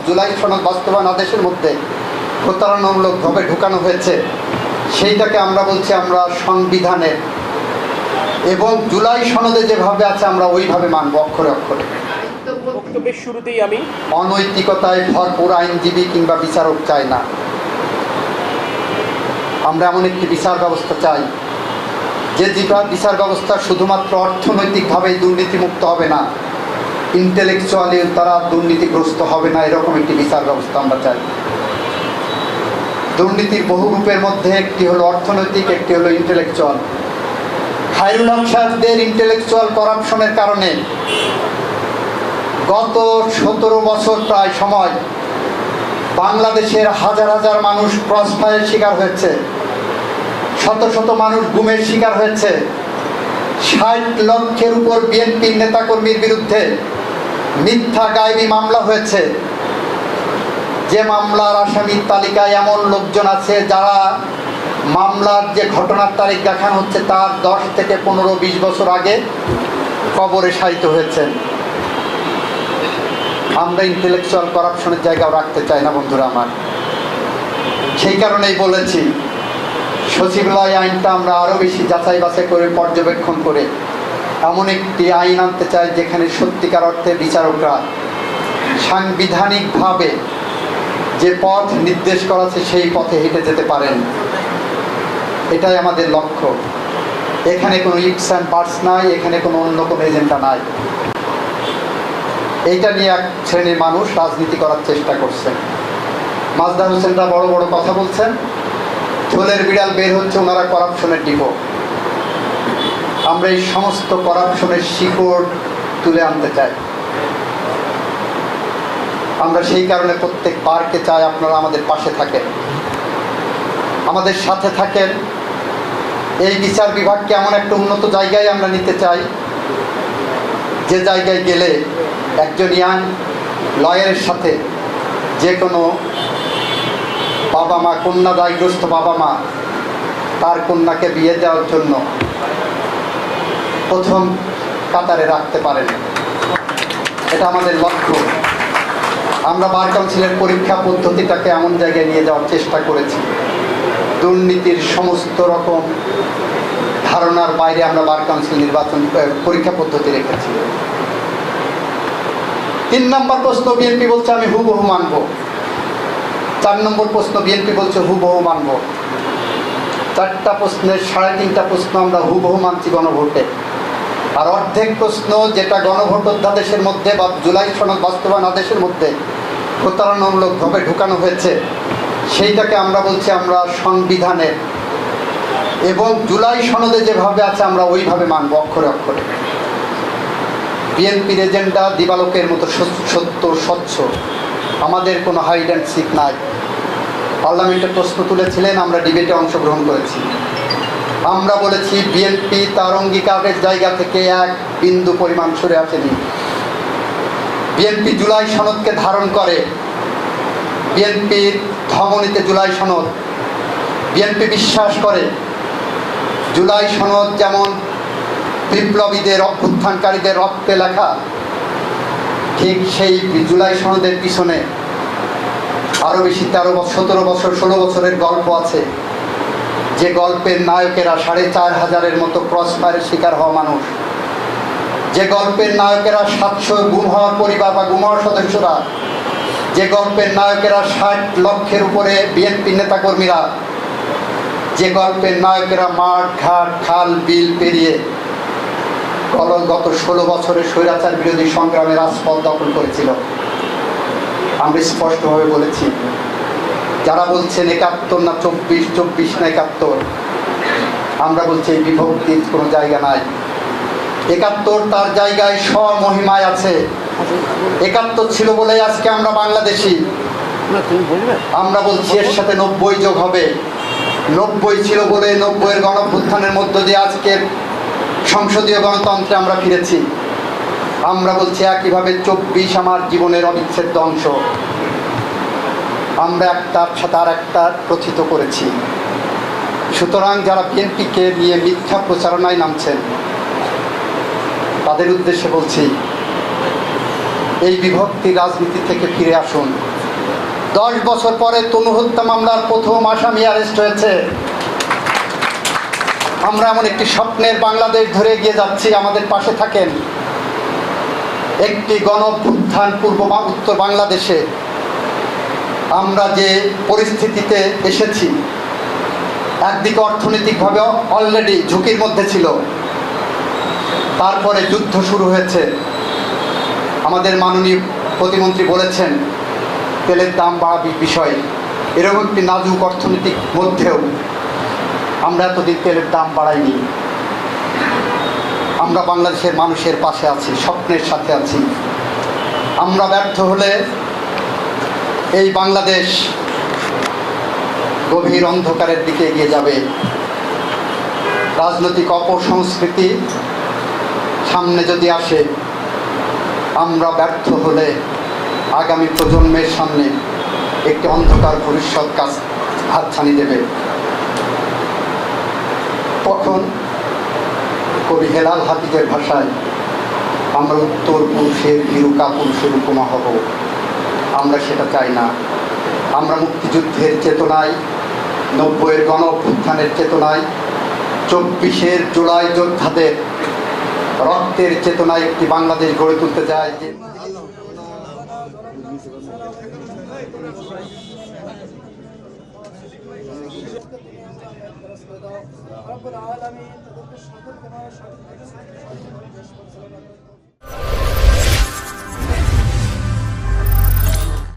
জুলাই সনদ বাস্তবায়ন আদেশের মধ্যে প্রতারণামূলকভাবে ঢুকানো হয়েছে, সেইটাকে আমরা বলছি আমরা সংবিধানের এবং জুলাই সনদে যেভাবে আছে আমরা ওইভাবে মানব অক্ষরে অক্ষরে। বক্তব্যের শুরুতেই আমি অনৈতিকতায় ভরপুর আইনজীবী কিংবা বিচারক চাই না। আমরা এমন একটি বিচার ব্যবস্থা চাই যে বিচার ব্যবস্থা শুধুমাত্র অর্থনৈতিকভাবেই দুর্নীতিমুক্ত হবে না, ইন্টেলেকচুয়ালি তারা দুর্নীতিগ্রস্ত হবে না, এরকম একটি বিচার ব্যবস্থা আমরা চাই। দুর্নীতির বহু রূপের মধ্যে একটি হলো অর্থনৈতিক, একটি হলো ইন্টেলেকচুয়াল। খায়রুল হক সাহেবদের ইন্টেলেকচুয়াল করাপশনের কারণে গত 17 বছর প্রায় সময় বাংলাদেশের হাজার হাজার মানুষ ক্রসফায়ারের শিকার হয়েছে, শত শত মানুষ গুমের শিকার হয়েছে। 60 লক্ষের উপর বিএনপির নেতাকর্মীর বিরুদ্ধে মিথ্যা গায়েবী মামলা হয়েছে, যে মামলার আসামির তালিকায় এমন লোকজন আছে যারা মামলার যে ঘটনার তারিখ দেখানো হচ্ছে তার 10 থেকে 15-20 বছর আগে কবরে শায়িত হয়েছেন। আমরা ইন্টেলেকচুয়াল করাপশনের জায়গাও রাখতে চাই না বন্ধুরা আমার। সেই কারণেই বলেছি সচিবালয় আইনটা আমরা আরও বেশি যাচাই বাছাই করে পর্যবেক্ষণ করে এমন একটি আইন আনতে চাই যেখানে সত্যিকার অর্থে বিচারকরা সাংবিধানিকভাবে যে পথ নির্দেশ করা আছে সেই পথে হেঁটে যেতে পারেন। এটাই আমাদের লক্ষ্য। এখানে কোনো ইটস অ্যান্ড বাটস নাই, এখানে কোনো অন্য কোনো এজেন্ডা নাই। এইটা নিয়ে এক শ্রেণীর মানুষ রাজনীতি করার চেষ্টা করছেন। মাজদার হোসেনরা বড় বড় কথা বলছেন, ঝোলের বিড়াল বের হচ্ছে, ওনারা করাপশনের ডিপো। আমরা এই সমস্ত করাপশনের শিকড় তুলে আনতে চাই। আমরা সেই কারণে প্রত্যেক বারকে চাই আপনারা আমাদের পাশে থাকেন, আমাদের সাথে থাকেন। এই বিচার বিভাগকে এমন একটা উন্নত জায়গায় আমরা নিতে চাই যে জায়গায় গেলে একজন ইয়াং লয়ারের সাথে যে কোনো বাবা মা, কন্যা দায়গ্রস্ত বাবা মা তার কন্যাকে বিয়ে দেওয়ার জন্য প্রথম কাতারে রাখতে পারেন। এটা আমাদের লক্ষ্য। আমরা বার কাউন্সিলের পরীক্ষা পদ্ধতিটাকে এমন জায়গায় নিয়ে যাওয়ার চেষ্টা করেছি, দুর্নীতির সমস্ত রকম ধারণার বাইরে আমরা বার কাউন্সিল নির্বাচন পরীক্ষা পদ্ধতি রেখেছি। 3 নম্বর প্রশ্ন বিএনপি বলছে আমি হুবহু মানব। 4 নম্বর প্রশ্ন বিএনপি বলছে হুবহু মানব। 4টা প্রশ্নের 3.5টা প্রশ্ন আমরা হুবহু মানছি গণভোটে, আর অর্ধেক প্রশ্ন যেটা গণভোট অধ্যাদেশের মধ্যে বা জুলাই সনদ বাস্তবায়ন আদেশের মধ্যে প্রতারণামূলকভাবে ঢুকানো হয়েছে, সেইটাকে আমরা বলছি আমরা সংবিধানের এবং জুলাই সনদে যেভাবে আছে আমরা ওইভাবে মানব অক্ষরে অক্ষরে। বিএনপির এজেন্ডা দিবালোকের মতো সত্য স্বচ্ছ, আমাদের কোনো হাইড অ্যান্ড সিক নাই। পার্লামেন্টে প্রশ্ন তুলেছিলেন, আমরা ডিবেটে অংশগ্রহণ করেছি। আমরা বলেছি বিএনপি তার অঙ্গীকারের জায়গা থেকে এক বিন্দু পরিমাণ সরে আসেনি। বিএনপি জুলাই সনদকে ধারণ করে, বিএনপির ধমনীতে জুলাই সনদ। বিএনপি বিশ্বাস করে জুলাই সনদ যেমন বিপ্লবীদের, অভ্যুত্থানকারীদের রক্তে লেখা, ঠিক সেই জুলাই সনদের পিছনে আরও বেশি 17 বছর 16 বছরের গল্প আছে, যে গল্পের নায়কেরা 4,500-এর মতো ক্রসফায়ারের শিকার হওয়া মানুষ, যে গল্পের নায়কেরা 700 গুম হওয়ার পরিবার বা গুম হওয়ার সদস্যরা, যে গল্পের নায়কেরা 60 লক্ষের উপরে বিএনপি নেতাকর্মীরা, যে গল্পের নায়কেরা মাঠ ঘাট খাল বিল পেরিয়ে গত 16 বছরের স্বৈরাচার বিরোধী সংগ্রামে রাজপথ দখল করেছিল। আমরা স্পষ্টভাবে বলেছি, যারা বলছেন 71 না 24 না 71, আমরা বলছি এই বিভক্তির কোনো জায়গা নাই। 71 তার জায়গায় স্বমহিমায় আছে। 71 ছিল বলে আজকে আমরা বাংলাদেশি। আমরা বলছি এর সাথে 90 যোগ হবে। 90 ছিল বলে 90-এর গণঅভ্যুত্থানের মধ্য দিয়ে আজকের সংসদীয় গণতন্ত্রে আমরা ফিরেছি। আমরা বলছি একইভাবে 24 আমার জীবনের অবিচ্ছেদ্য অংশ। আমরা একটার সাথে আর একটা প্রথিত করেছি। সুতরাং যারা বিএনপিকে নিয়ে মিথ্যা প্রচারণায় নামছেন তাদের উদ্দেশ্যে বলছি, এই বিভক্তি রাজনীতি থেকে ফিরে আসুন। 10 বছর পরে তনু হত্যা মামলার প্রথম আসামি অ্যারেস্ট হয়েছে। আমরা এমন একটি স্বপ্নের বাংলাদেশ ধরে এগিয়ে যাচ্ছি, আমাদের পাশে থাকেন। একটি গণঅভ্যুত্থান উত্তর বাংলাদেশে আমরা যে পরিস্থিতিতে এসেছি, একদিকে অর্থনৈতিকভাবে অলরেডি ঝুঁকির মধ্যে ছিল, তারপরে যুদ্ধ শুরু হয়েছে। আমাদের মাননীয় প্রতিমন্ত্রী বলেছেন তেলের দাম বাড়ার বিষয়ে। এরকম একটি নাজুক অর্থনৈতিক মধ্যেও আমরা এতদিন তেলের দাম বাড়াইনি। আমরা বাংলাদেশের মানুষের পাশে আছি, স্বপ্নের সাথে আছি। আমরা ব্যর্থ হলে এই বাংলাদেশ গভীর অন্ধকারের দিকে এগিয়ে যাবে। রাজনৈতিক অপসংস্কৃতি সামনে যদি আসে, আমরা ব্যর্থ হলে আগামী প্রজন্মের সামনে একটি অন্ধকার ভবিষ্যৎ কাজ হাতছানি দেবে। তখন কবি হেলাল হাফিজের ভাষায় আমরা উত্তর পুরুষের ভীরুকা পুরুষের উপমা হব। আমরা সেটা চাই না। আমরা মুক্তিযুদ্ধের চেতনায়, 90-এর গণ অভ্যুত্থানের চেতনায়, 24-এর জুলাই যোদ্ধাদের রক্তের চেতনায় একটি বাংলাদেশ গড়ে তুলতে চাই। যে رب العالمين تدق الشكر كما شكرت